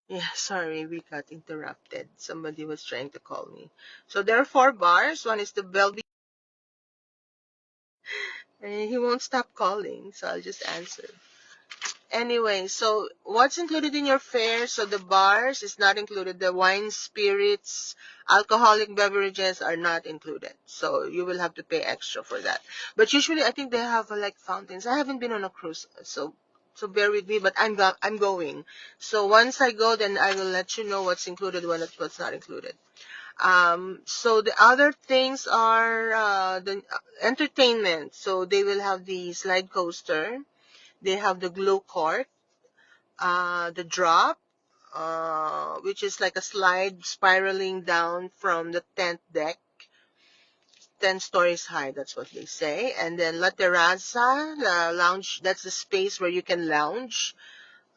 Yeah, sorry, we got interrupted. Somebody was trying to call me. So there are four bars. One is the Bellevue. And he won't stop calling, so I'll just answer. Anyway, so what's included in your fare? So the bars is not included. The wine, spirits, alcoholic beverages are not included. So you will have to pay extra for that. But usually, I think they have like fountains. I haven't been on a cruise, so bear with me. But I'm going. So once I go, then I will let you know what's included, what's not included. So the other things are the entertainment. So they will have the slide coaster. They have the glow court, the drop, which is like a slide spiraling down from the 10th deck, 10 stories high, that's what they say. And then La Terraza, the lounge, that's the space where you can lounge.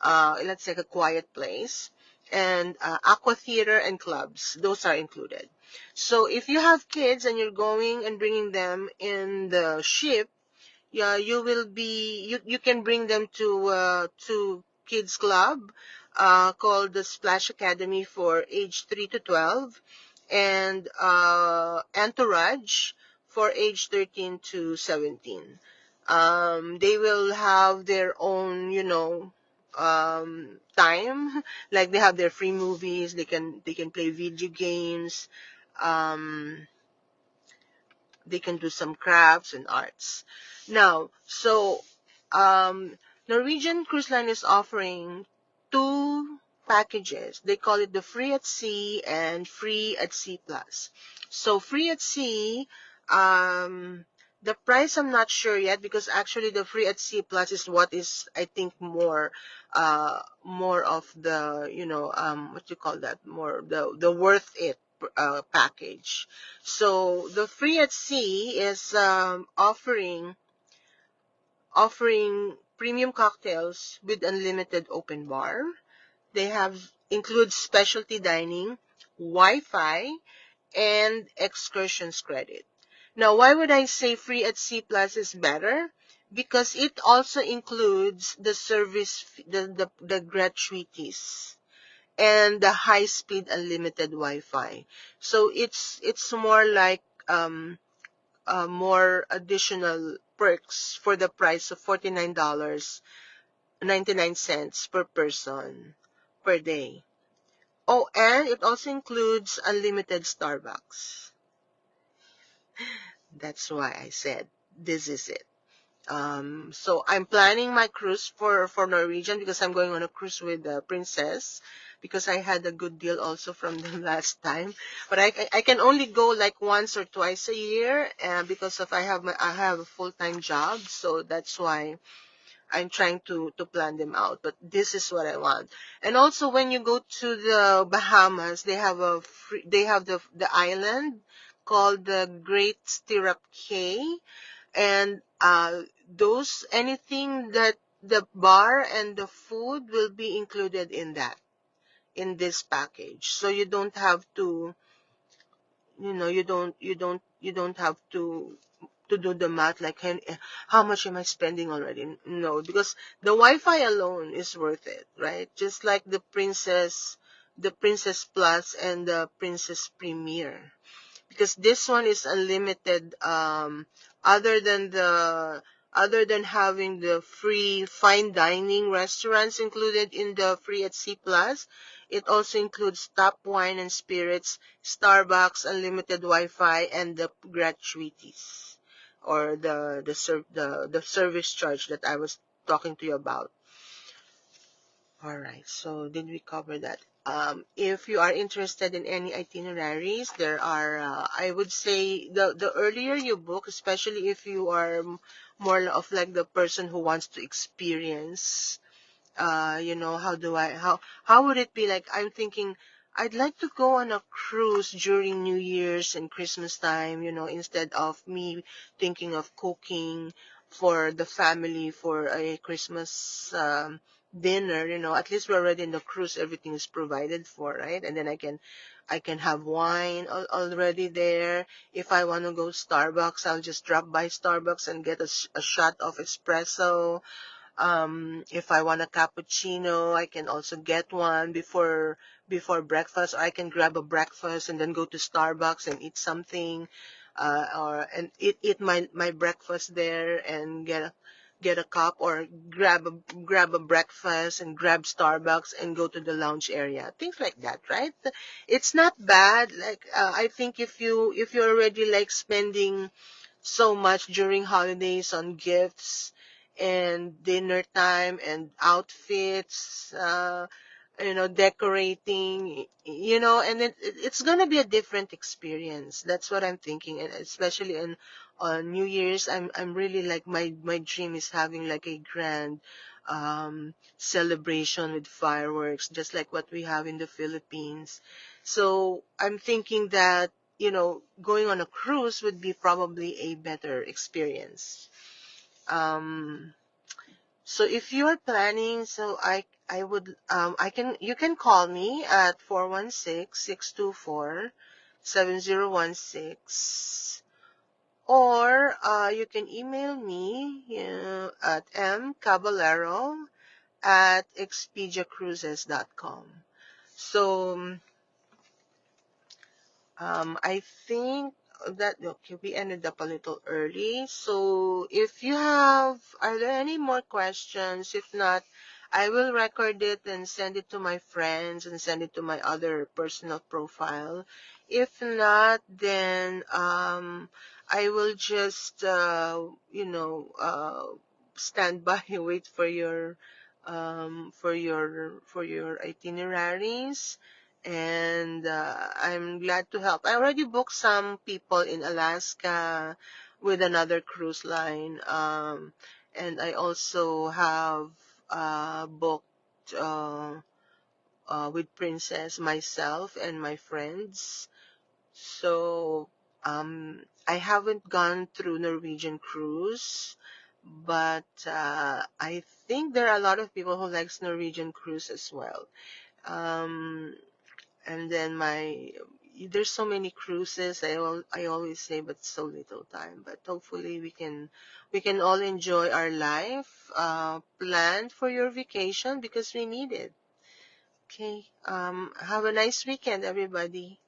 Let's say a quiet place. And aqua theater and clubs, those are included. So if you have kids and you're going and bringing them in the ship, yeah, you can bring them to kids club called the Splash Academy for age 3 to 12, and Entourage for age 13 to 17. They will have their own, time. Like they have their free movies. They can play video games. Um, they can do some crafts and arts. Now, so Norwegian Cruise Line is offering two packages. They call it the Free at Sea and Free at Sea Plus. So Free at Sea, um, the price I'm not sure yet, because actually the Free at Sea Plus is what is, I think, more of the, what you call that, more the worth it package. So the Free at Sea is offering premium cocktails with unlimited open bar. They have includes specialty dining, Wi-Fi, and excursions credit. Now, why would I say Free at Sea Plus is better? Because it also includes the service, the gratuities and the high-speed unlimited Wi-Fi. So it's more like more additional perks for the price of $49.99 per person per day. Oh, and it also includes unlimited Starbucks. That's why I said this is it. So I'm planning my cruise for Norwegian because I'm going on a cruise with the Princess, because I had a good deal also from them last time. But I can only go like once or twice a year, because of I have a full-time job, so that's why I'm trying to plan them out. But this is what I want. And also when you go to the Bahamas, they have the island called the Great Stirrup Cay, and those anything that the bar and the food will be included in this package, so you don't have to, you don't have to do the math like, how much am I spending already? No, because the Wi-Fi alone is worth it, right? Just like the Princess Plus and the Princess Premier, because this one is unlimited. Other than the other than having the free fine dining restaurants included in the Free at Sea Plus, it also includes top wine and spirits, Starbucks, unlimited Wi-Fi, and the gratuities, or the service charge that I was talking to you about. All right, so did we cover that? If you are interested in any itineraries, there are, I would say, the earlier you book, especially if you are more of like the person who wants to experience, how would it be like? I'm thinking, I'd like to go on a cruise during New Year's and Christmas time, instead of me thinking of cooking for the family for a Christmas dinner. At least we're already in the cruise, everything is provided for, right? And then I can have wine already there. If I want to go Starbucks, I'll just drop by Starbucks and get a shot of espresso. If I want a cappuccino, I can also get one before breakfast, or I can grab a breakfast and then go to Starbucks and eat something, or and eat my breakfast there and get a cup, or grab a breakfast and grab Starbucks and go to the lounge area. Things like that, right? It's not bad. Like I think if you're already like spending so much during holidays on gifts and dinner time and outfits, decorating, and it's gonna be a different experience. That's what I'm thinking, and especially on New Year's, I'm really like my dream is having like a grand celebration with fireworks, just like what we have in the Philippines. So I'm thinking that going on a cruise would be probably a better experience. Um, so if you are planning, so I would you can call me at 416-624-7016, or you can email me at mcaballero@expediacruises.com. So I think that okay, we ended up a little early. So if you have, are there any more questions? If not, I will record it and send it to my friends and send it to my other personal profile. If not, then I will just stand by and wait for your itineraries, and I'm glad to help. I already booked some people in Alaska with another cruise line, and I also have booked with Princess myself and my friends. So I haven't gone through Norwegian cruise, but I think there are a lot of people who likes Norwegian cruise as well. Um, and then there's so many cruises. I always say, but so little time. But hopefully we can all enjoy our life. Plan for your vacation because we need it. Okay. Have a nice weekend, everybody.